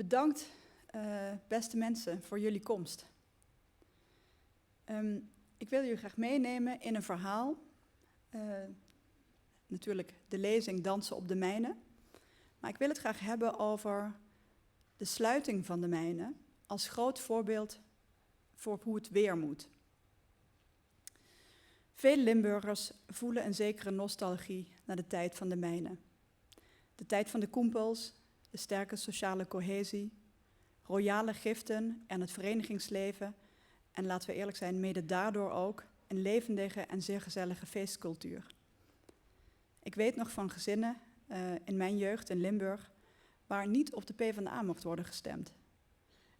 Bedankt, beste mensen, voor jullie komst. Ik wil jullie graag meenemen in een verhaal. Natuurlijk de lezing Dansen op de Mijnen. Maar ik wil het graag hebben over de sluiting van de mijnen als groot voorbeeld voor hoe het weer moet. Veel Limburgers voelen een zekere nostalgie naar de tijd van de mijnen. De tijd van de koempels, de sterke sociale cohesie, royale giften en het verenigingsleven en laten we eerlijk zijn, mede daardoor ook een levendige en zeer gezellige feestcultuur. Ik weet nog van gezinnen in mijn jeugd in Limburg waar niet op de PvdA mocht worden gestemd.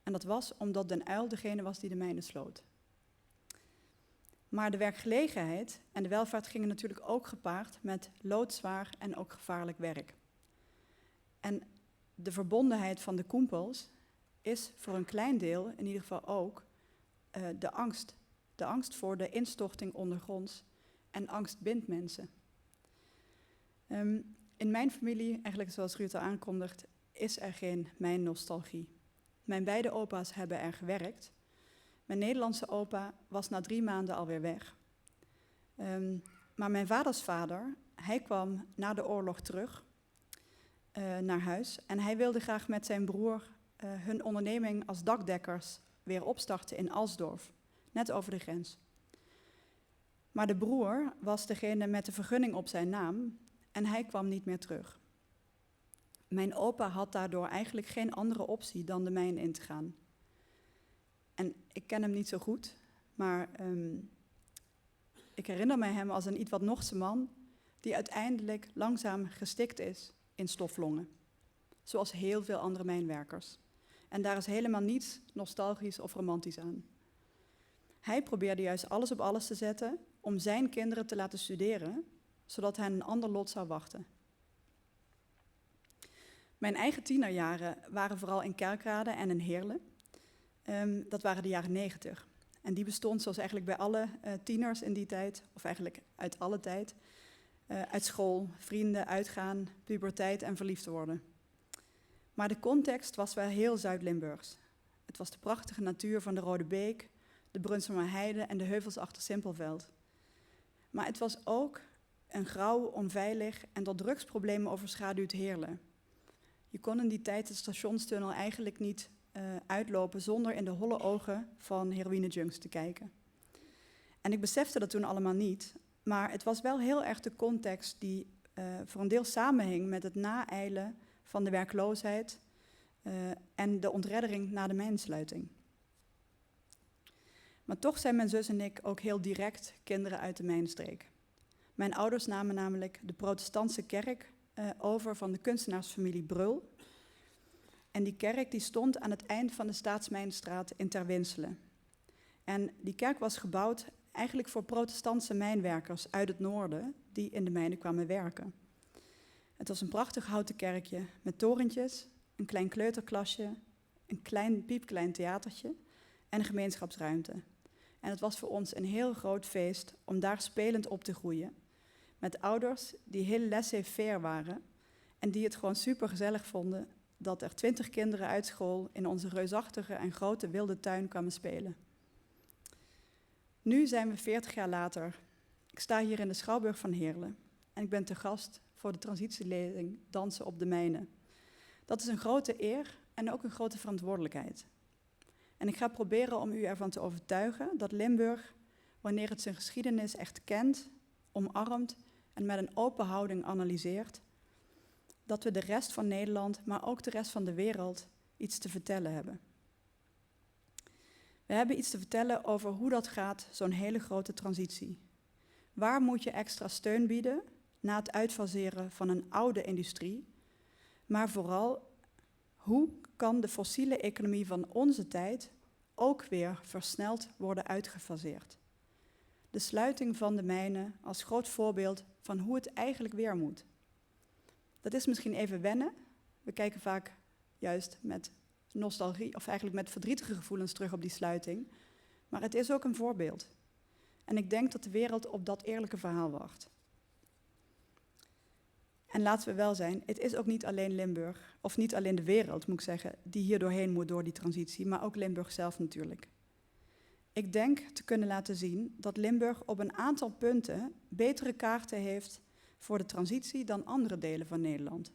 En dat was omdat Den Uyl degene was die de mijnen sloot. Maar de werkgelegenheid en de welvaart gingen natuurlijk ook gepaard met loodzwaar en ook gevaarlijk werk. En de verbondenheid van de koempels is voor een klein deel in ieder geval ook de angst. De angst voor de instorting ondergronds en angst bindt mensen. In mijn familie, eigenlijk zoals Ruud al aankondigt, is er geen mijnnostalgie. Mijn beide opa's hebben er gewerkt. Mijn Nederlandse opa was na 3 maanden alweer weg. Maar mijn vaders vader, hij kwam na de oorlog terug naar huis. En hij wilde graag met zijn broer hun onderneming als dakdekkers weer opstarten in Alsdorf, net over de grens. Maar de broer was degene met de vergunning op zijn naam en hij kwam niet meer terug. Mijn opa had daardoor eigenlijk geen andere optie dan de mijn in te gaan. En ik ken hem niet zo goed, maar ik herinner mij hem als een iets wat nochtse man die uiteindelijk langzaam gestikt is in stoflongen. Zoals heel veel andere mijnwerkers. En daar is helemaal niets nostalgisch of romantisch aan. Hij probeerde juist alles op alles te zetten om zijn kinderen te laten studeren, zodat hen een ander lot zou wachten. Mijn eigen tienerjaren waren vooral in Kerkrade en in Heerlen. Dat waren de jaren 90. En die bestond zoals eigenlijk bij alle tieners in die tijd, of eigenlijk uit alle tijd, uit school, vrienden, uitgaan, puberteit en verliefd worden. Maar de context was wel heel Zuid-Limburgs. Het was de prachtige natuur van de Rode Beek, de Brunsumer Heide en de heuvels achter Simpelveld. Maar het was ook een grauw, onveilig en door drugsproblemen overschaduwd Heerlen. Je kon in die tijd de stationstunnel eigenlijk niet uitlopen zonder in de holle ogen van heroïnejunks te kijken. En ik besefte dat toen allemaal niet, maar het was wel heel erg de context die voor een deel samenhing met het naeilen van de werkloosheid en de ontreddering na de mijnsluiting. Maar toch zijn mijn zus en ik ook heel direct kinderen uit de mijnstreek. Mijn ouders namen namelijk de protestantse kerk over van de kunstenaarsfamilie Brul. En die kerk die stond aan het eind van de Staatsmijnstraat in Terwinselen. En die kerk was gebouwd eigenlijk voor protestantse mijnwerkers uit het noorden die in de mijnen kwamen werken. Het was een prachtig houten kerkje met torentjes, een klein kleuterklasje, een piepklein theatertje en een gemeenschapsruimte. En het was voor ons een heel groot feest om daar spelend op te groeien. Met ouders die heel laissez-faire waren en die het gewoon super gezellig vonden dat er 20 kinderen uit school in onze reusachtige en grote wilde tuin kwamen spelen. Nu zijn we 40 jaar later. Ik sta hier in de Schouwburg van Heerlen en ik ben te gast voor de transitielezing Dansen op de Mijnen. Dat is een grote eer en ook een grote verantwoordelijkheid. En ik ga proberen om u ervan te overtuigen dat Limburg, wanneer het zijn geschiedenis echt kent, omarmt en met een open houding analyseert, dat we de rest van Nederland, maar ook de rest van de wereld, iets te vertellen hebben. We hebben iets te vertellen over hoe dat gaat, zo'n hele grote transitie. Waar moet je extra steun bieden na het uitfaseren van een oude industrie? Maar vooral, hoe kan de fossiele economie van onze tijd ook weer versneld worden uitgefaseerd? De sluiting van de mijnen als groot voorbeeld van hoe het eigenlijk weer moet. Dat is misschien even wennen. We kijken vaak juist met nostalgie, of eigenlijk met verdrietige gevoelens terug op die sluiting. Maar het is ook een voorbeeld. En ik denk dat de wereld op dat eerlijke verhaal wacht. En laten we wel zijn, het is ook niet alleen Limburg, of niet alleen de wereld, moet ik zeggen, die hier doorheen moet door die transitie, maar ook Limburg zelf natuurlijk. Ik denk te kunnen laten zien dat Limburg op een aantal punten betere kaarten heeft voor de transitie dan andere delen van Nederland.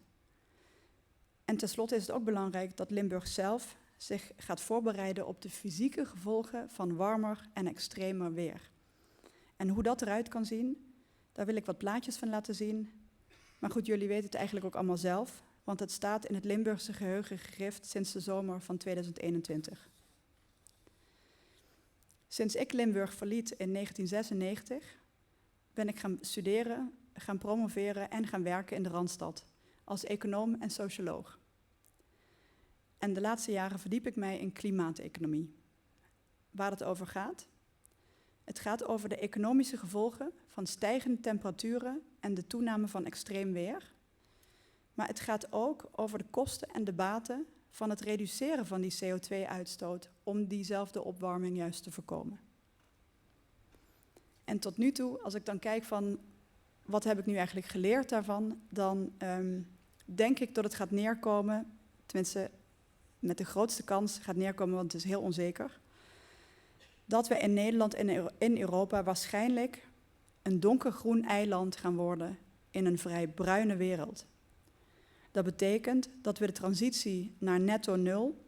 En tenslotte is het ook belangrijk dat Limburg zelf zich gaat voorbereiden op de fysieke gevolgen van warmer en extremer weer. En hoe dat eruit kan zien, daar wil ik wat plaatjes van laten zien. Maar goed, jullie weten het eigenlijk ook allemaal zelf, want het staat in het Limburgse geheugen gegrift sinds de zomer van 2021. Sinds ik Limburg verliet in 1996 ben ik gaan studeren, gaan promoveren en gaan werken in de Randstad als econoom en socioloog. En de laatste jaren verdiep ik mij in klimaateconomie. Waar het over gaat? Het gaat over de economische gevolgen van stijgende temperaturen en de toename van extreem weer. Maar het gaat ook over de kosten en de baten van het reduceren van die CO2-uitstoot om diezelfde opwarming juist te voorkomen. En tot nu toe, als ik dan kijk van wat heb ik nu eigenlijk geleerd daarvan, dan denk ik dat het gaat neerkomen, tenminste met de grootste kans gaat neerkomen, want het is heel onzeker, dat we in Nederland en in Europa waarschijnlijk een donkergroen eiland gaan worden in een vrij bruine wereld. Dat betekent dat we de transitie naar netto nul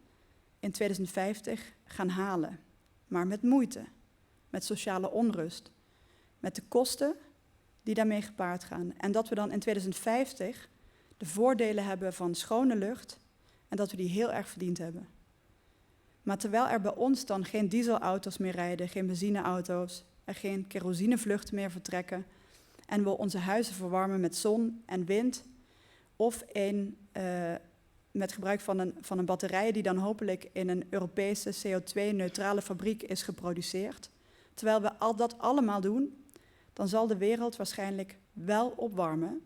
in 2050 gaan halen, maar met moeite, met sociale onrust, met de kosten die daarmee gepaard gaan. En dat we dan in 2050 de voordelen hebben van schone lucht en dat we die heel erg verdiend hebben. Maar terwijl er bij ons dan geen dieselauto's meer rijden, geen benzineauto's, er geen kerosinevluchten meer vertrekken en we onze huizen verwarmen met zon en wind of met gebruik van een batterij die dan hopelijk in een Europese CO2-neutrale fabriek is geproduceerd. Terwijl we dat allemaal doen, dan zal de wereld waarschijnlijk wel opwarmen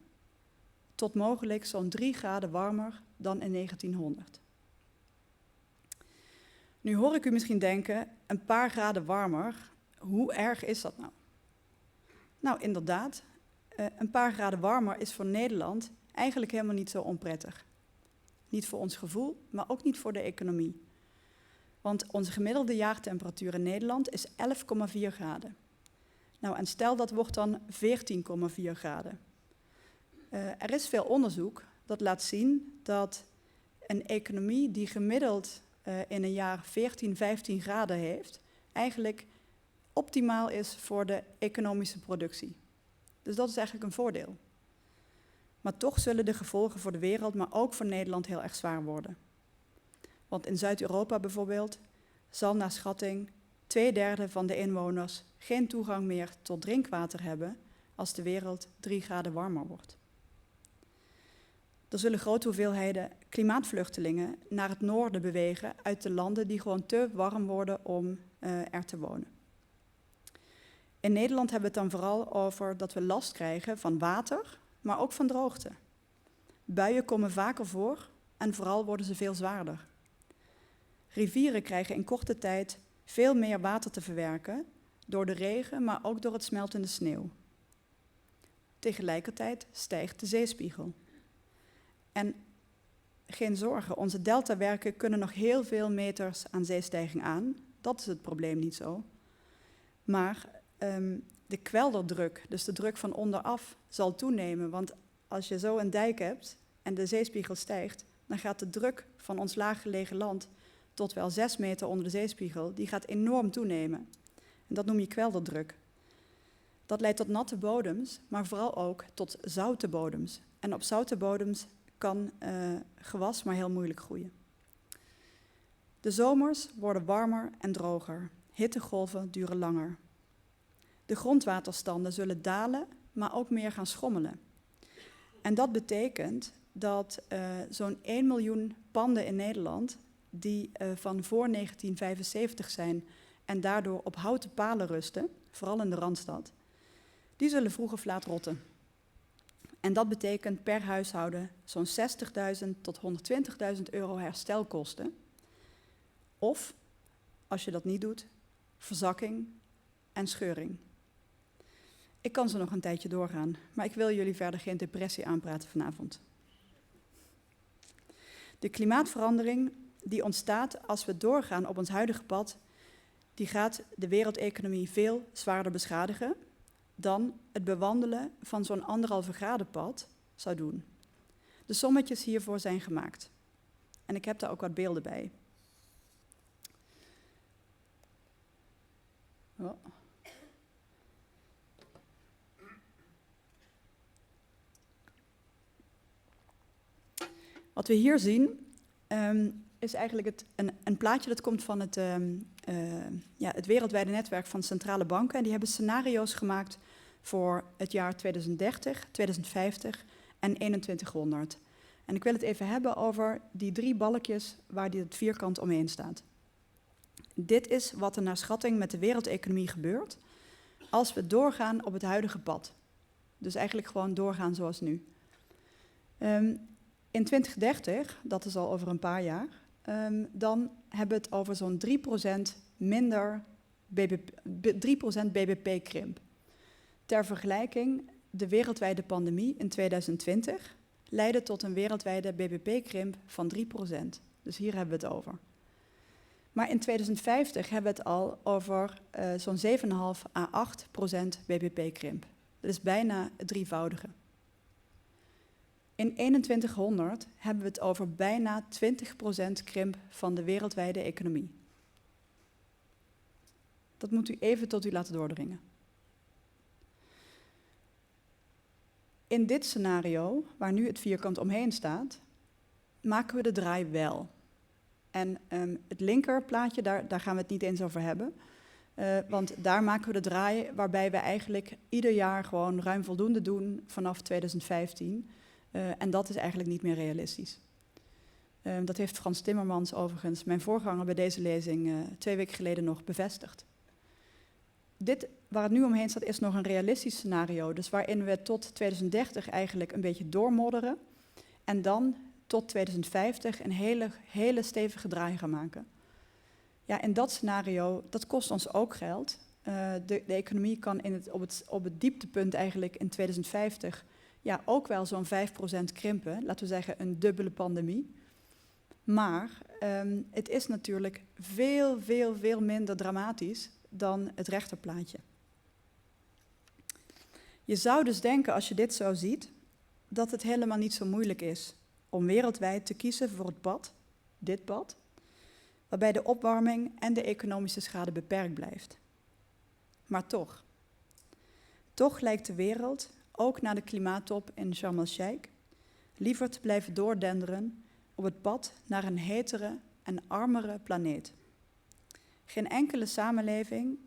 tot mogelijk zo'n 3 graden warmer dan in 1900. Nu hoor ik u misschien denken, een paar graden warmer, hoe erg is dat nou? Nou, inderdaad, een paar graden warmer is voor Nederland eigenlijk helemaal niet zo onprettig. Niet voor ons gevoel, maar ook niet voor de economie. Want onze gemiddelde jaartemperatuur in Nederland is 11,4 graden. Nou, en stel dat wordt dan 14,4 graden. Er is veel onderzoek dat laat zien dat een economie die gemiddeld in een jaar 14, 15 graden heeft, eigenlijk optimaal is voor de economische productie. Dus dat is eigenlijk een voordeel. Maar toch zullen de gevolgen voor de wereld, maar ook voor Nederland heel erg zwaar worden. Want in Zuid-Europa bijvoorbeeld zal naar schatting 2/3 van de inwoners geen toegang meer tot drinkwater hebben als de wereld 3 graden warmer wordt. Er zullen grote hoeveelheden klimaatvluchtelingen naar het noorden bewegen uit de landen die gewoon te warm worden om er te wonen. In Nederland hebben we het dan vooral over dat we last krijgen van water, maar ook van droogte. Buien komen vaker voor en vooral worden ze veel zwaarder. Rivieren krijgen in korte tijd veel meer water te verwerken door de regen, maar ook door het smeltende sneeuw. Tegelijkertijd stijgt de zeespiegel. En geen zorgen, onze deltawerken kunnen nog heel veel meters aan zeestijging aan. Dat is het probleem niet zo. Maar de kwelderdruk, dus de druk van onderaf, zal toenemen. Want als je zo een dijk hebt en de zeespiegel stijgt, dan gaat de druk van ons laaggelegen land tot wel 6 meter onder de zeespiegel, die gaat enorm toenemen. En dat noem je kwelderdruk. Dat leidt tot natte bodems, maar vooral ook tot zoute bodems. En op zoute bodems kan gewas maar heel moeilijk groeien. De zomers worden warmer en droger. Hittegolven duren langer. De grondwaterstanden zullen dalen, maar ook meer gaan schommelen. En dat betekent dat zo'n 1 miljoen panden in Nederland, die van voor 1975 zijn en daardoor op houten palen rusten, vooral in de Randstad, die zullen vroeg of laat rotten. En dat betekent per huishouden zo'n 60.000 tot 120.000 euro herstelkosten. Of, als je dat niet doet, verzakking en scheuring. Ik kan zo nog een tijdje doorgaan, maar ik wil jullie verder geen depressie aanpraten vanavond. De klimaatverandering die ontstaat als we doorgaan op ons huidige pad, die gaat de wereldeconomie veel zwaarder beschadigen dan het bewandelen van zo'n 1,5 graden pad zou doen. De sommetjes hiervoor zijn gemaakt. En ik heb daar ook wat beelden bij. Oh. Wat we hier zien is eigenlijk een plaatje dat komt van het wereldwijde netwerk van centrale banken. En die hebben scenario's gemaakt voor het jaar 2030, 2050 en 2100. En ik wil het even hebben over die 3 balkjes waar het vierkant omheen staat. Dit is wat er naar schatting met de wereldeconomie gebeurt als we doorgaan op het huidige pad. Dus eigenlijk gewoon doorgaan zoals nu. In 2030, dat is al over een paar jaar, dan hebben we het over zo'n 3% minder 3% BBP-krimp. Ter vergelijking, de wereldwijde pandemie in 2020 leidde tot een wereldwijde BBP-krimp van 3%. Dus hier hebben we het over. Maar in 2050 hebben we het al over zo'n 7,5 à 8% BBP-krimp. Dat is bijna het drievoudige. In 2100 hebben we het over bijna 20% krimp van de wereldwijde economie. Dat moet u even tot u laten doordringen. In dit scenario, waar nu het vierkant omheen staat, maken we de draai wel. En het linkerplaatje, daar gaan we het niet eens over hebben. Want daar maken we de draai waarbij we eigenlijk ieder jaar gewoon ruim voldoende doen vanaf 2015. En dat is eigenlijk niet meer realistisch. Dat heeft Frans Timmermans overigens, mijn voorganger bij deze lezing, 2 weken geleden nog bevestigd. Dit, waar het nu omheen staat, is nog een realistisch scenario. Dus waarin we tot 2030 eigenlijk een beetje doormodderen. En dan tot 2050 een hele stevige draai gaan maken. Ja, en dat scenario, dat kost ons ook geld. De economie kan op het dieptepunt eigenlijk in 2050 ja, ook wel zo'n 5% krimpen. Laten we zeggen een dubbele pandemie. Maar het is natuurlijk veel minder dramatisch dan het rechterplaatje. Je zou dus denken, als je dit zo ziet, dat het helemaal niet zo moeilijk is om wereldwijd te kiezen voor het pad, dit pad, waarbij de opwarming en de economische schade beperkt blijft. Maar toch lijkt de wereld, ook na de klimaattop in Sharm el-Sheikh, liever te blijven doordenderen op het pad naar een hetere en armere planeet. Geen enkele samenleving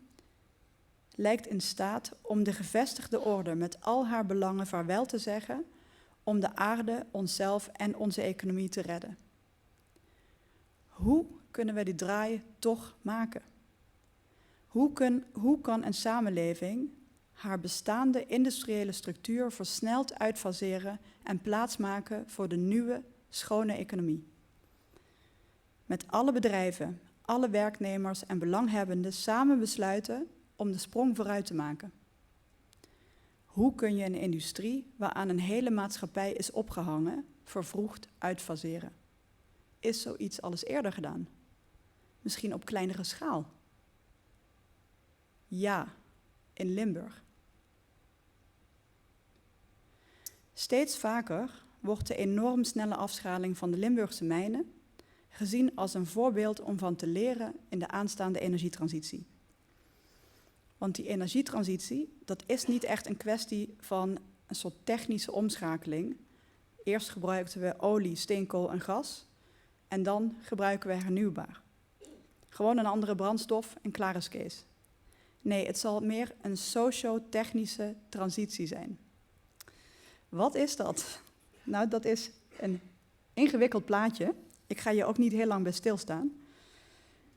lijkt in staat om de gevestigde orde met al haar belangen vaarwel te zeggen, om de aarde, onszelf en onze economie te redden. Hoe kunnen we die draai toch maken? Hoe kan een samenleving haar bestaande industriële structuur versneld uitfaseren en plaatsmaken voor de nieuwe, schone economie? Met alle bedrijven, alle werknemers en belanghebbenden samen besluiten om de sprong vooruit te maken. Hoe kun je een industrie waaraan een hele maatschappij is opgehangen, vervroegd uitfaseren? Is zoiets al eens eerder gedaan? Misschien op kleinere schaal? Ja, in Limburg. Steeds vaker wordt de enorm snelle afschaling van de Limburgse mijnen gezien als een voorbeeld om van te leren in de aanstaande energietransitie. Want die energietransitie, dat is niet echt een kwestie van een soort technische omschakeling. Eerst gebruikten we olie, steenkool en gas en dan gebruiken we hernieuwbaar. Gewoon een andere brandstof en klaar is Kees. Nee, het zal meer een socio-technische transitie zijn. Wat is dat? Nou, dat is een ingewikkeld plaatje. Ik ga je ook niet heel lang bij stilstaan.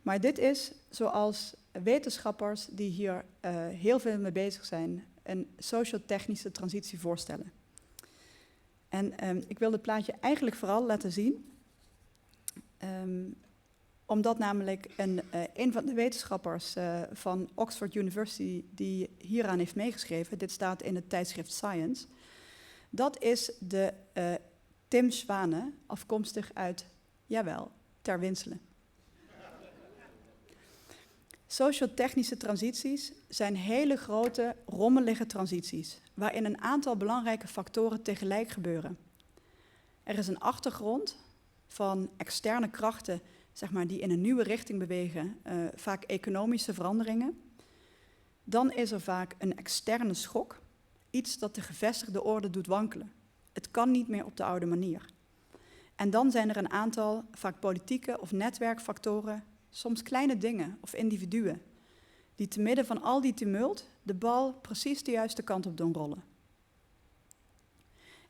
Maar dit is, zoals wetenschappers die hier heel veel mee bezig zijn, een socio-technische transitie voorstellen. En ik wil het plaatje eigenlijk vooral laten zien Omdat namelijk een van de wetenschappers van Oxford University die hieraan heeft meegeschreven, dit staat in het tijdschrift Science, dat is de Tim Zwane, afkomstig uit, jawel, Ter Winselen. Sociotechnische transities zijn hele grote, rommelige transities, waarin een aantal belangrijke factoren tegelijk gebeuren. Er is een achtergrond van externe krachten, zeg maar, die in een nieuwe richting bewegen, vaak economische veranderingen. Dan is er vaak een externe schok, iets dat de gevestigde orde doet wankelen. Het kan niet meer op de oude manier. En dan zijn er een aantal, vaak politieke of netwerkfactoren, soms kleine dingen of individuen, die te midden van al die tumult de bal precies de juiste kant op doen rollen.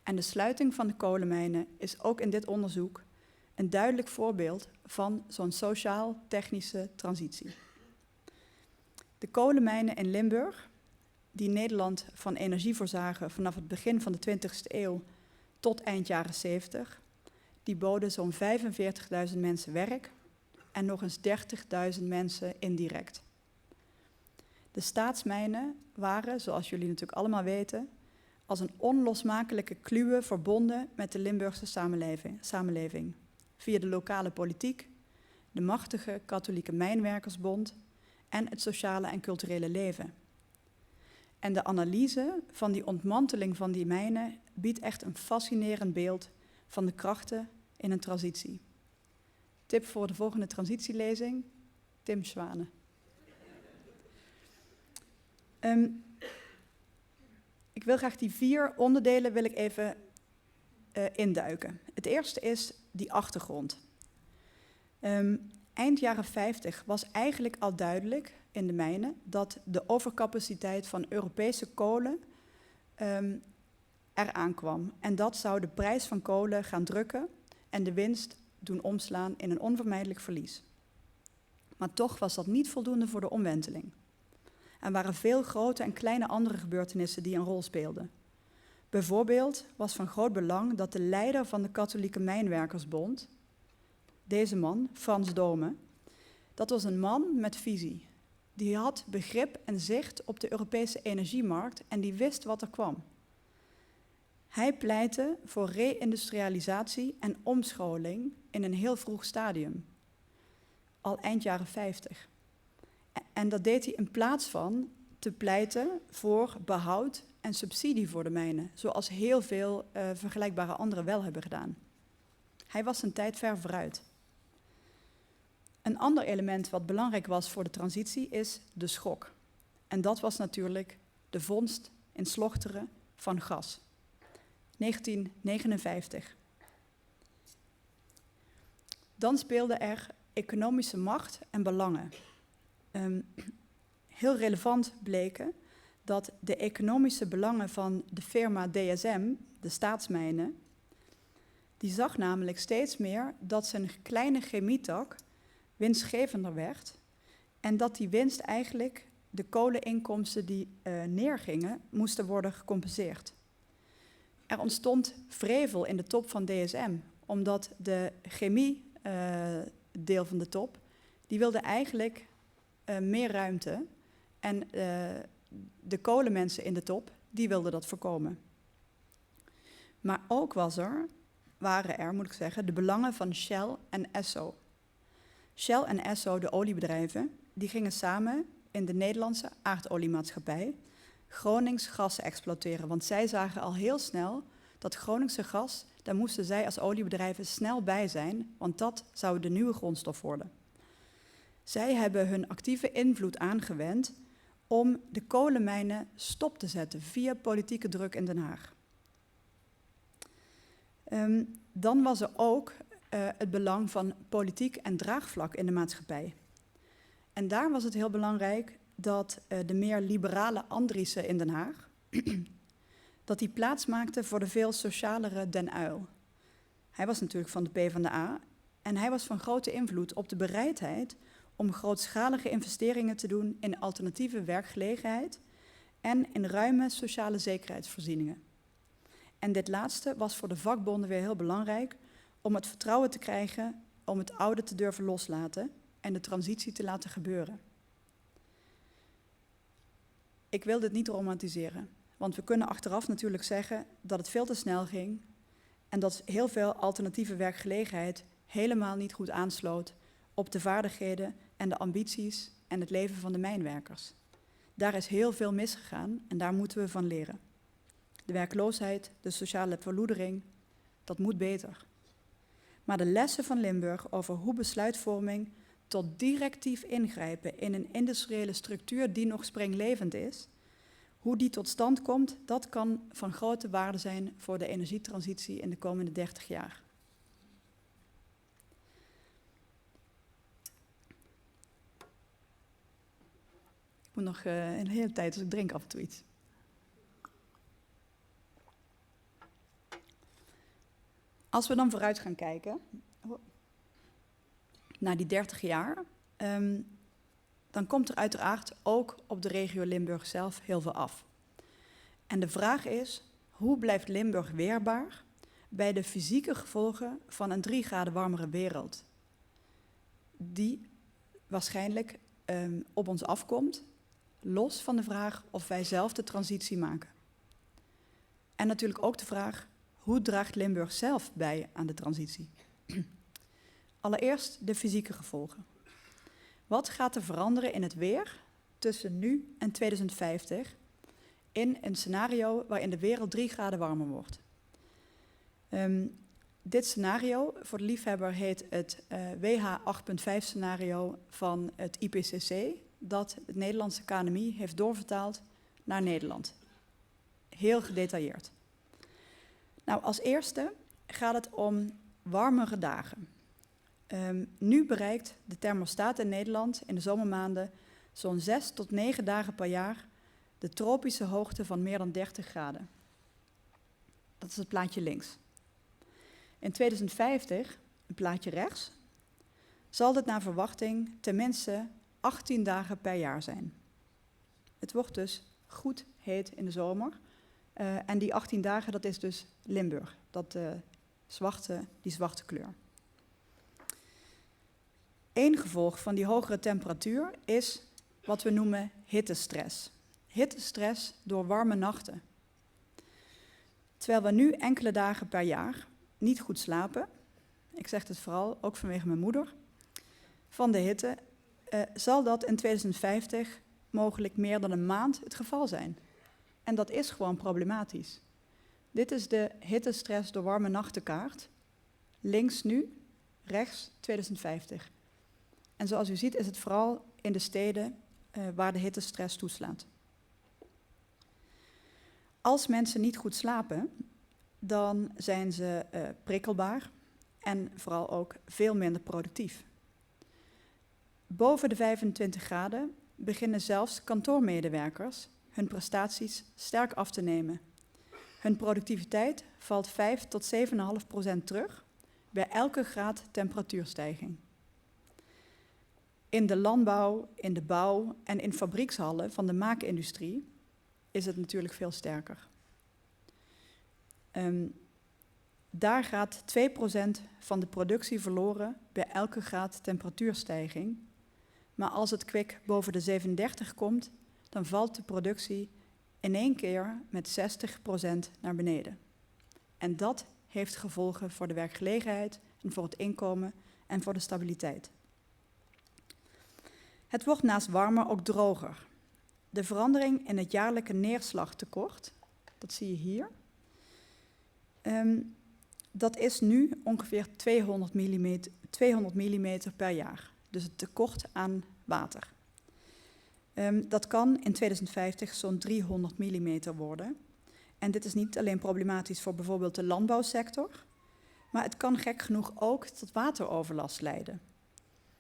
En de sluiting van de kolenmijnen is ook in dit onderzoek een duidelijk voorbeeld van zo'n sociaal-technische transitie. De kolenmijnen in Limburg, die Nederland van energie voorzagen vanaf het begin van de 20e eeuw tot eind jaren 70, die boden zo'n 45.000 mensen werk en nog eens 30.000 mensen indirect. De staatsmijnen waren, zoals jullie natuurlijk allemaal weten, als een onlosmakelijke kluwe verbonden met de Limburgse samenleving. Via de lokale politiek, de machtige katholieke mijnwerkersbond en het sociale en culturele leven. En de analyse van die ontmanteling van die mijnen biedt echt een fascinerend beeld van de krachten in een transitie. Tip voor de volgende transitielezing, Tim Zwane. Ik wil graag die 4 onderdelen even induiken. Het eerste is die achtergrond. Eind jaren 50 was eigenlijk al duidelijk in de mijnen dat de overcapaciteit van Europese kolen eraan kwam. En dat zou de prijs van kolen gaan drukken en de winst doen omslaan in een onvermijdelijk verlies. Maar toch was dat niet voldoende voor de omwenteling. Er waren veel grote en kleine andere gebeurtenissen die een rol speelden. Bijvoorbeeld was van groot belang dat de leider van de katholieke mijnwerkersbond, deze man, Frans Dome, dat was een man met visie. Die had begrip en zicht op de Europese energiemarkt en die wist wat er kwam. Hij pleitte voor re-industrialisatie en omscholing in een heel vroeg stadium, al eind jaren 50. En dat deed hij in plaats van te pleiten voor behoud en subsidie voor de mijnen, zoals heel veel vergelijkbare anderen wel hebben gedaan. Hij was zijn tijd ver vooruit. Een ander element wat belangrijk was voor de transitie is de schok. En dat was natuurlijk de vondst in Slochteren van gas. 1959. Dan speelde er economische macht en belangen. Heel relevant bleken dat de economische belangen van de firma DSM, de staatsmijnen, die zag namelijk steeds meer dat zijn kleine chemietak winstgevender werd en dat die winst eigenlijk de koleninkomsten die neergingen, moesten worden gecompenseerd. Er ontstond vrevel in de top van DSM, omdat de chemie-deel van de top, die wilde eigenlijk meer ruimte en de kolenmensen in de top, die wilden dat voorkomen. Maar ook waren er, moet ik zeggen, de belangen van Shell en Esso. Shell en Esso, de oliebedrijven, die gingen samen in de Nederlandse aardoliemaatschappij Gronings gas exploiteren. Want zij zagen al heel snel dat Groningse gas, daar moesten zij als oliebedrijven snel bij zijn, want dat zou de nieuwe grondstof worden. Zij hebben hun actieve invloed aangewend om de kolenmijnen stop te zetten via politieke druk in Den Haag. Dan was er ook het belang van politiek en draagvlak in de maatschappij. En daar was het heel belangrijk dat de meer liberale Andriessen in Den Haag, dat die plaats maakte voor de veel socialere Den Uyl. Hij was natuurlijk van de PvdA en hij was van grote invloed op de bereidheid om grootschalige investeringen te doen in alternatieve werkgelegenheid en in ruime sociale zekerheidsvoorzieningen. En dit laatste was voor de vakbonden weer heel belangrijk om het vertrouwen te krijgen om het oude te durven loslaten en de transitie te laten gebeuren. Ik wil dit niet romantiseren, want we kunnen achteraf natuurlijk zeggen dat het veel te snel ging en dat heel veel alternatieve werkgelegenheid helemaal niet goed aansloot op de vaardigheden en de ambities en het leven van de mijnwerkers. Daar is heel veel misgegaan en daar moeten we van leren. De werkloosheid, de sociale verloedering, dat moet beter. Maar de lessen van Limburg over hoe besluitvorming tot directief ingrijpen in een industriële structuur die nog springlevend is, hoe die tot stand komt, dat kan van grote waarde zijn voor de energietransitie in de komende 30 jaar. Ik moet nog een hele tijd, dus ik drink af en toe iets. Als we dan vooruit gaan kijken naar die 30 jaar, dan komt er uiteraard ook op de regio Limburg zelf heel veel af. En de vraag is, hoe blijft Limburg weerbaar bij de fysieke gevolgen van een 3 graden warmere wereld, die waarschijnlijk op ons afkomt, los van de vraag of wij zelf de transitie maken. En natuurlijk ook de vraag, hoe draagt Limburg zelf bij aan de transitie? Allereerst de fysieke gevolgen. Wat gaat er veranderen in het weer tussen nu en 2050 in een scenario waarin de wereld 3 graden warmer wordt? Dit scenario, voor de liefhebber, heet het WH 8.5 scenario van het IPCC, dat het Nederlandse KNMI heeft doorvertaald naar Nederland. Heel gedetailleerd. Nou, als eerste gaat het om warmere dagen. Nu bereikt de thermostaat in Nederland in de zomermaanden zo'n 6 tot 9 dagen per jaar de tropische hoogte van meer dan 30 graden. Dat is het plaatje links. In 2050, een plaatje rechts, zal dit naar verwachting tenminste 18 dagen per jaar zijn. Het wordt dus goed heet in de zomer. En die 18 dagen, dat is dus Limburg, die zwarte kleur. Eén gevolg van die hogere temperatuur is wat we noemen hittestress. Hittestress door warme nachten. Terwijl we nu enkele dagen per jaar niet goed slapen, ik zeg het vooral ook vanwege mijn moeder, van de hitte, zal dat in 2050 mogelijk meer dan een maand het geval zijn. En dat is gewoon problematisch. Dit is de hittestress door warme nachtenkaart. Links nu, rechts 2050. En zoals u ziet is het vooral in de steden waar de hittestress toeslaat. Als mensen niet goed slapen, dan zijn ze prikkelbaar en vooral ook veel minder productief. Boven de 25 graden beginnen zelfs kantoormedewerkers hun prestaties sterk af te nemen. Hun productiviteit valt 5 tot 7,5% terug bij elke graad temperatuurstijging. In de landbouw, in de bouw en in fabriekshallen van de maakindustrie is het natuurlijk veel sterker. Daar gaat 2% van de productie verloren bij elke graad temperatuurstijging. Maar als het kwik boven de 37 komt, dan valt de productie in één keer met 60% naar beneden. En dat heeft gevolgen voor de werkgelegenheid en voor het inkomen en voor de stabiliteit. Het wordt naast warmer ook droger. De verandering in het jaarlijke neerslagtekort, dat zie je hier, dat is nu ongeveer 200 mm per jaar. Dus het tekort aan water. Dat kan in 2050 zo'n 300 mm worden. En dit is niet alleen problematisch voor bijvoorbeeld de landbouwsector, maar het kan gek genoeg ook tot wateroverlast leiden.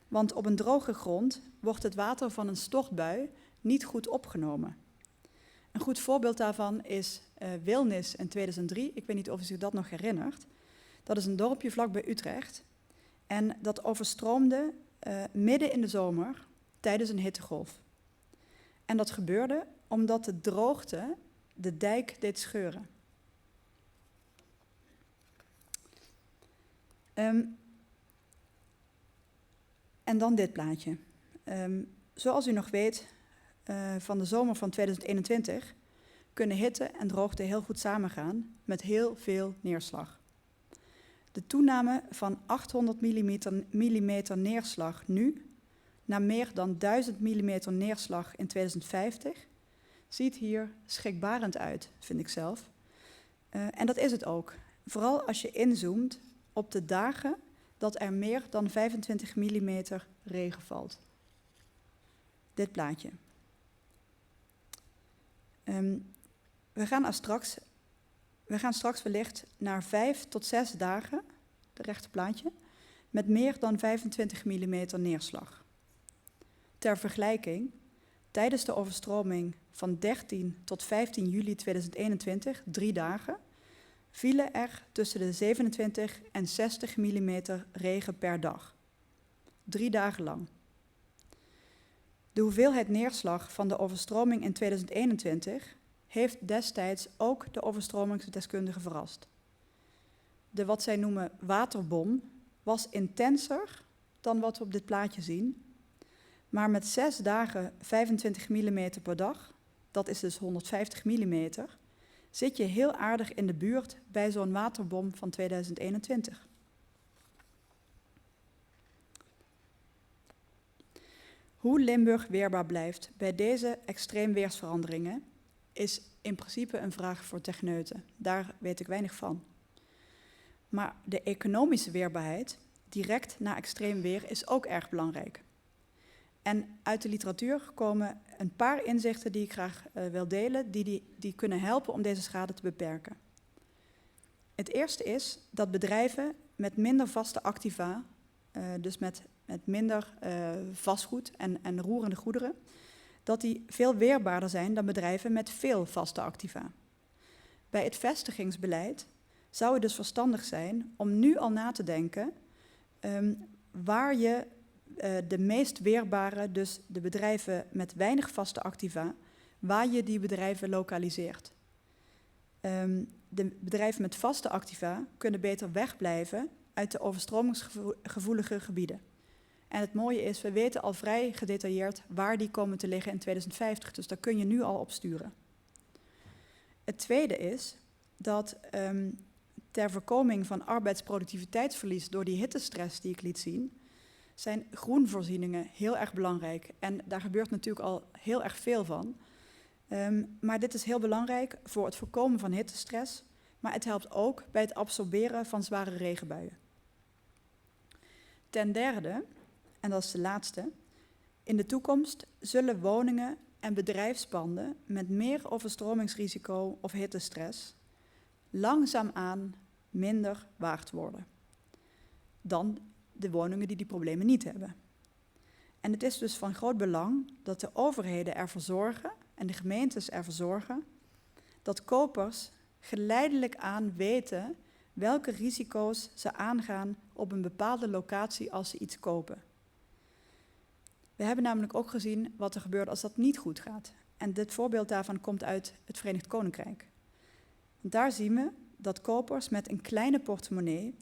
Want op een droge grond wordt het water van een stortbui niet goed opgenomen. Een goed voorbeeld daarvan is Wilnis in 2003. Ik weet niet of u zich dat nog herinnert. Dat is een dorpje vlakbij Utrecht. En dat overstroomde midden in de zomer tijdens een hittegolf. En dat gebeurde omdat de droogte de dijk deed scheuren. En dan dit plaatje. Zoals u nog weet, van de zomer van 2021 kunnen hitte en droogte heel goed samengaan met heel veel neerslag. De toename van 800 mm neerslag nu, naar meer dan 1000 mm neerslag in 2050, ziet hier schrikbarend uit, vind ik zelf. En dat is het ook. Vooral als je inzoomt op de dagen dat er meer dan 25 mm regen valt. Dit plaatje. We gaan straks wellicht naar 5 tot 6 dagen, het rechte plaatje, met meer dan 25 mm neerslag. Ter vergelijking, tijdens de overstroming van 13 tot 15 juli 2021, 3 dagen, vielen er tussen de 27 en 60 mm regen per dag. 3 dagen lang. De hoeveelheid neerslag van de overstroming in 2021 heeft destijds ook de overstromingsdeskundigen verrast. De wat zij noemen waterbom was intenser dan wat we op dit plaatje zien, maar met 6 dagen 25 mm per dag, dat is dus 150 mm, zit je heel aardig in de buurt bij zo'n waterbom van 2021. Hoe Limburg weerbaar blijft bij deze extreem weersveranderingen is in principe een vraag voor techneuten. Daar weet ik weinig van. Maar de economische weerbaarheid, direct na extreem weer, is ook erg belangrijk. En uit de literatuur komen een paar inzichten die ik graag wil delen, die kunnen helpen om deze schade te beperken. Het eerste is dat bedrijven met minder vaste activa, dus met minder vastgoed en roerende goederen, dat die veel weerbaarder zijn dan bedrijven met veel vaste activa. Bij het vestigingsbeleid zou het dus verstandig zijn om nu al na te denken waar je de meest weerbare, dus de bedrijven met weinig vaste activa, waar je die bedrijven lokaliseert. De bedrijven met vaste activa kunnen beter wegblijven uit de overstromingsgevoelige gebieden. En het mooie is, we weten al vrij gedetailleerd waar die komen te liggen in 2050, dus daar kun je nu al op sturen. Het tweede is dat ter voorkoming van arbeidsproductiviteitsverlies door die hittestress die ik liet zien, zijn groenvoorzieningen heel erg belangrijk. En daar gebeurt natuurlijk al heel erg veel van. Maar dit is heel belangrijk voor het voorkomen van hittestress, maar het helpt ook bij het absorberen van zware regenbuien. Ten derde, en dat is de laatste, in de toekomst zullen woningen en bedrijfspanden met meer overstromingsrisico of hittestress langzaamaan minder waard worden dan de woningen die problemen niet hebben. En het is dus van groot belang dat de overheden ervoor zorgen en de gemeentes ervoor zorgen dat kopers geleidelijk aan weten welke risico's ze aangaan op een bepaalde locatie als ze iets kopen. We hebben namelijk ook gezien wat er gebeurt als dat niet goed gaat. En dit voorbeeld daarvan komt uit het Verenigd Koninkrijk. Daar zien we dat kopers met een kleine portemonnee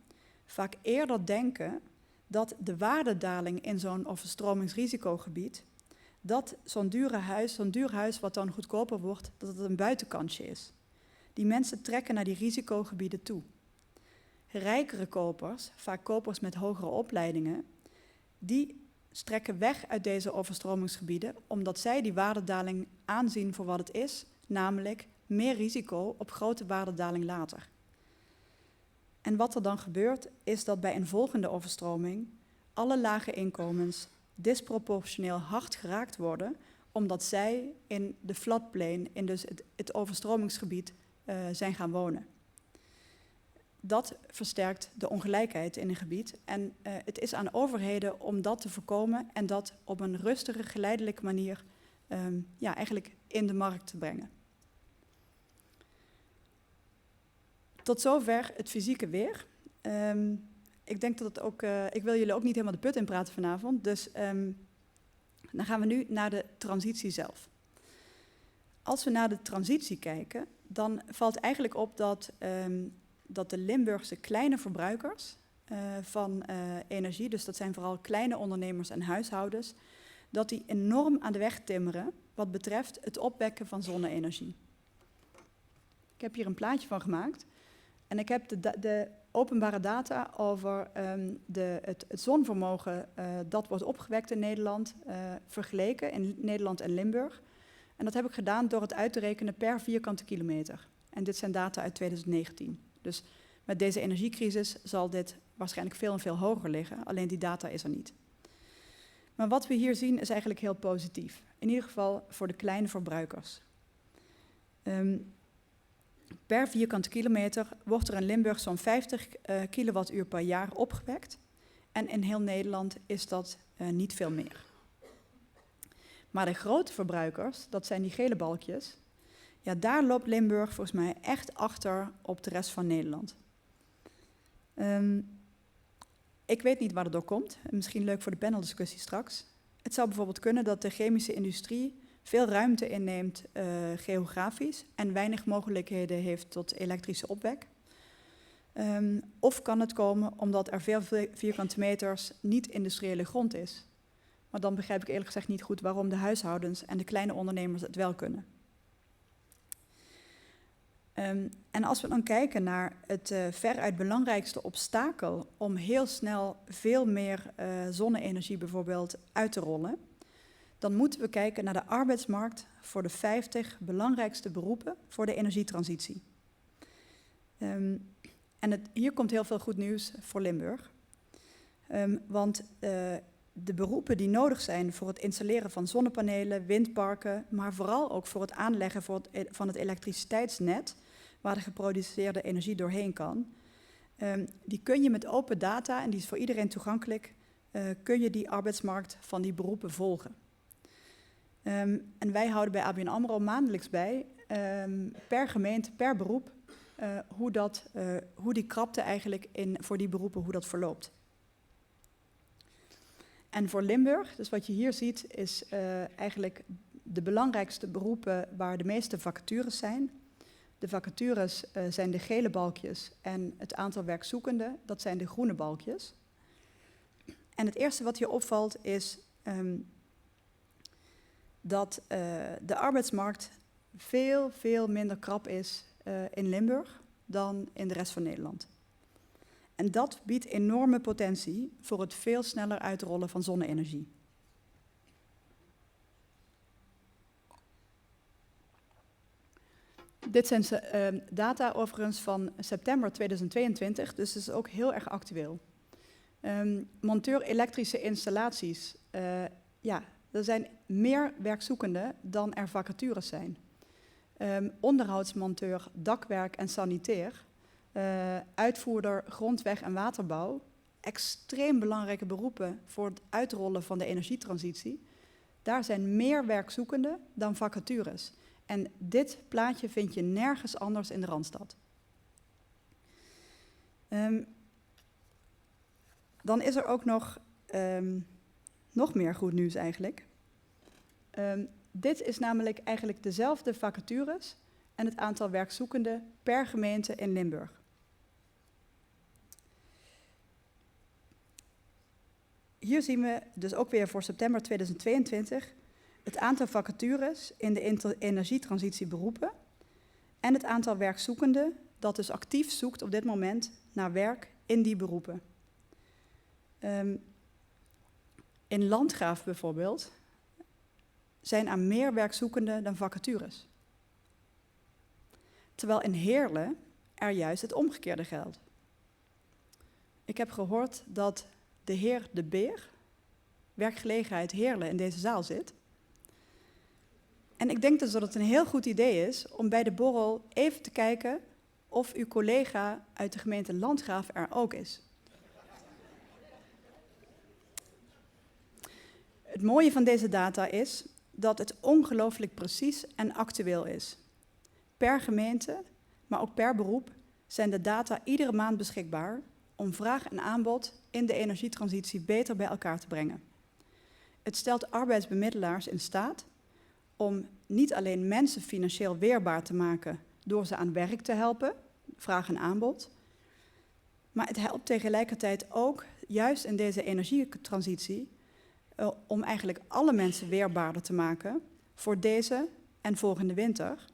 vaak eerder denken dat de waardedaling in zo'n overstromingsrisicogebied, dat zo'n duur huis wat dan goedkoper wordt, dat het een buitenkantje is. Die mensen trekken naar die risicogebieden toe. Rijkere kopers, vaak kopers met hogere opleidingen, die strekken weg uit deze overstromingsgebieden omdat zij die waardedaling aanzien voor wat het is, namelijk meer risico op grote waardedaling later. En wat er dan gebeurt, is dat bij een volgende overstroming alle lage inkomens disproportioneel hard geraakt worden, omdat zij in de floodplain, in dus het overstromingsgebied, zijn gaan wonen. Dat versterkt de ongelijkheid in een gebied en het is aan overheden om dat te voorkomen en dat op een rustige, geleidelijke manier eigenlijk in de markt te brengen. Tot zover het fysieke weer. Ik denk dat het ook, ik wil jullie ook niet helemaal de put in praten vanavond, dus dan gaan we nu naar de transitie zelf. Als we naar de transitie kijken, dan valt eigenlijk op dat de Limburgse kleine verbruikers van energie, dus dat zijn vooral kleine ondernemers en huishoudens, dat die enorm aan de weg timmeren wat betreft het opwekken van zonne-energie. Ik heb hier een plaatje van gemaakt en ik heb de openbare data over het zonvermogen dat wordt opgewekt in Nederland vergeleken in Nederland en Limburg. En dat heb ik gedaan door het uit te rekenen per vierkante kilometer. En dit zijn data uit 2019. Dus met deze energiecrisis zal dit waarschijnlijk veel en veel hoger liggen, alleen die data is er niet. Maar wat we hier zien is eigenlijk heel positief. In ieder geval voor de kleine verbruikers. Per vierkante kilometer wordt er in Limburg zo'n 50 kilowattuur per jaar opgewekt. En in heel Nederland is dat niet veel meer. Maar de grote verbruikers, dat zijn die gele balkjes, ja, daar loopt Limburg volgens mij echt achter op de rest van Nederland. Ik weet niet waar dat door komt. Misschien leuk voor de paneldiscussie straks. Het zou bijvoorbeeld kunnen dat de chemische industrie veel ruimte inneemt geografisch en weinig mogelijkheden heeft tot elektrische opwek. Of kan het komen omdat er veel vierkante meters niet-industriële grond is. Maar dan begrijp ik eerlijk gezegd niet goed waarom de huishoudens en de kleine ondernemers het wel kunnen. En als we dan kijken naar het veruit belangrijkste obstakel om heel snel veel meer zonne-energie bijvoorbeeld uit te rollen, dan moeten we kijken naar de arbeidsmarkt voor de 50 belangrijkste beroepen voor de energietransitie. Hier komt heel veel goed nieuws voor Limburg. Want de beroepen die nodig zijn voor het installeren van zonnepanelen, windparken, maar vooral ook voor het aanleggen van het elektriciteitsnet, waar de geproduceerde energie doorheen kan, die kun je met open data, en die is voor iedereen toegankelijk, kun je die arbeidsmarkt van die beroepen volgen. En wij houden bij ABN AMRO maandelijks bij, per gemeente, per beroep, hoe die krapte eigenlijk voor die beroepen, hoe dat verloopt. En voor Limburg, dus wat je hier ziet, is eigenlijk de belangrijkste beroepen waar de meeste vacatures zijn. De vacatures zijn de gele balkjes en het aantal werkzoekenden, dat zijn de groene balkjes. En het eerste wat hier opvalt is dat de arbeidsmarkt veel minder krap is in Limburg dan in de rest van Nederland. En dat biedt enorme potentie voor het veel sneller uitrollen van zonne-energie. Dit zijn data overigens van september 2022, dus het is ook heel erg actueel. Monteur elektrische installaties, er zijn meer werkzoekenden dan er vacatures zijn. Onderhoudsmonteur, dakwerk en sanitair, uitvoerder grondweg- en waterbouw, extreem belangrijke beroepen voor het uitrollen van de energietransitie. Daar zijn meer werkzoekenden dan vacatures. En dit plaatje vind je nergens anders in de Randstad. Dan is er ook nog meer goed nieuws eigenlijk. Dit is namelijk eigenlijk dezelfde vacatures en het aantal werkzoekenden per gemeente in Limburg. Hier zien we dus ook weer voor september 2022 het aantal vacatures in de energietransitieberoepen en het aantal werkzoekenden dat dus actief zoekt op dit moment naar werk in die beroepen. In Landgraaf bijvoorbeeld zijn er meer werkzoekenden dan vacatures. Terwijl in Heerlen er juist het omgekeerde geldt. Ik heb gehoord dat de heer De Beer, werkgelegenheid Heerlen, in deze zaal zit. En ik denk dus dat het een heel goed idee is om bij de borrel even te kijken of uw collega uit de gemeente Landgraaf er ook is. Het mooie van deze data is dat het ongelooflijk precies en actueel is. Per gemeente, maar ook per beroep, zijn de data iedere maand beschikbaar om vraag en aanbod in de energietransitie beter bij elkaar te brengen. Het stelt arbeidsbemiddelaars in staat om niet alleen mensen financieel weerbaar te maken door ze aan werk te helpen, vraag en aanbod, Maar het helpt tegelijkertijd ook, juist in deze energietransitie, om eigenlijk alle mensen weerbaarder te maken voor deze en volgende winter.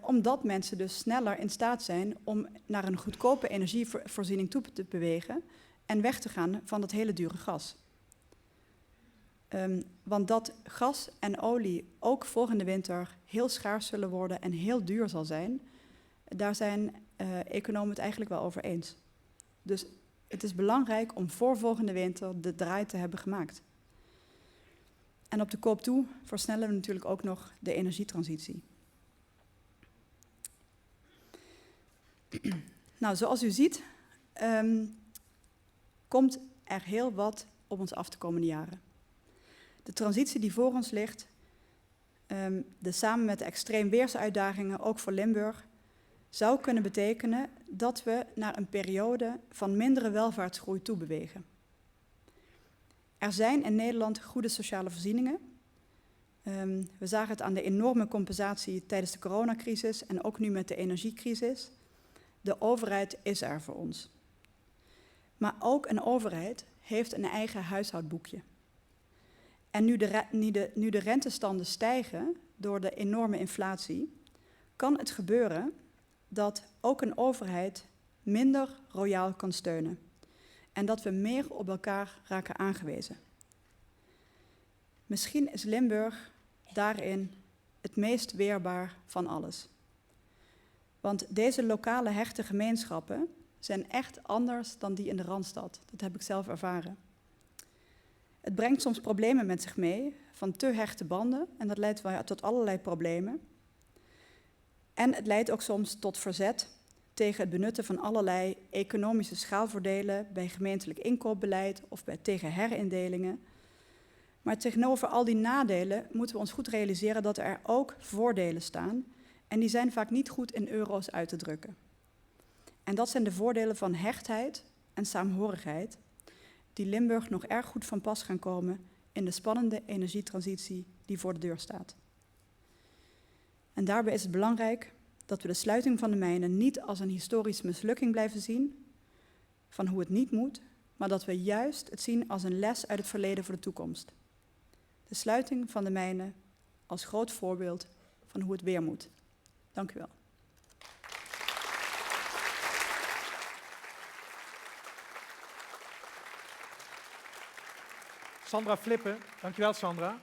Omdat mensen dus sneller in staat zijn om naar een goedkope energievoorziening toe te bewegen en weg te gaan van dat hele dure gas. Want dat gas en olie ook volgende winter heel schaars zullen worden en heel duur zal zijn, daar zijn economen het eigenlijk wel over eens. Dus het is belangrijk om voor volgende winter de draai te hebben gemaakt. En op de koop toe versnellen we natuurlijk ook nog de energietransitie. Nou, zoals u ziet, komt er heel wat op ons af de komende jaren. De transitie die voor ons ligt, samen met de extreem weersuitdagingen, ook voor Limburg, zou kunnen betekenen dat we naar een periode van mindere welvaartsgroei toe bewegen. Er zijn in Nederland goede sociale voorzieningen. We zagen het aan de enorme compensatie tijdens de coronacrisis en ook nu met de energiecrisis. De overheid is er voor ons. Maar ook een overheid heeft een eigen huishoudboekje. En nu de rentestanden stijgen door de enorme inflatie, kan het gebeuren dat ook een overheid minder royaal kan steunen. En dat we meer op elkaar raken aangewezen. Misschien is Limburg daarin het meest weerbaar van alles. Want deze lokale hechte gemeenschappen zijn echt anders dan die in de Randstad. Dat heb ik zelf ervaren. Het brengt soms problemen met zich mee, van te hechte banden, en dat leidt wel tot allerlei problemen. En het leidt ook soms tot verzet tegen het benutten van allerlei economische schaalvoordelen bij gemeentelijk inkoopbeleid of tegen herindelingen. Maar tegenover al die nadelen moeten we ons goed realiseren dat er ook voordelen staan en die zijn vaak niet goed in euro's uit te drukken. En dat zijn de voordelen van hechtheid en saamhorigheid, die Limburg nog erg goed van pas gaan komen in de spannende energietransitie die voor de deur staat. En daarbij is het belangrijk dat we de sluiting van de mijnen niet als een historische mislukking blijven zien, van hoe het niet moet, maar dat we juist het zien als een les uit het verleden voor de toekomst. De sluiting van de mijnen als groot voorbeeld van hoe het weer moet. Dank u wel. Sandra Flippen, dankjewel Sandra.